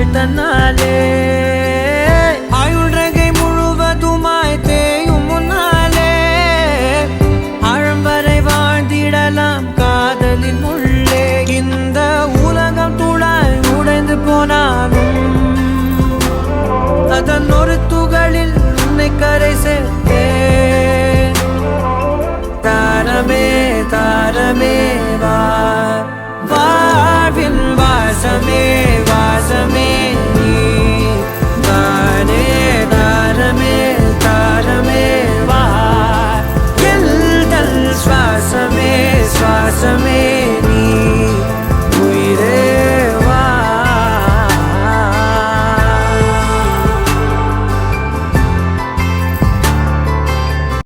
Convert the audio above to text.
அவள் தன்னாலே ஆயுள் ரகை முழுவதுமாய் தேயும் முன்னாலே ஆழம் வரை வாழ்ந்திடலாம் காதலின் உள்ளே. இந்த உலகம் துளாய் உடைந்து போனாலும் அதன் ஒரு துகளில் உன்னை கரை சேர்த்தேன். தாரமே தாரமே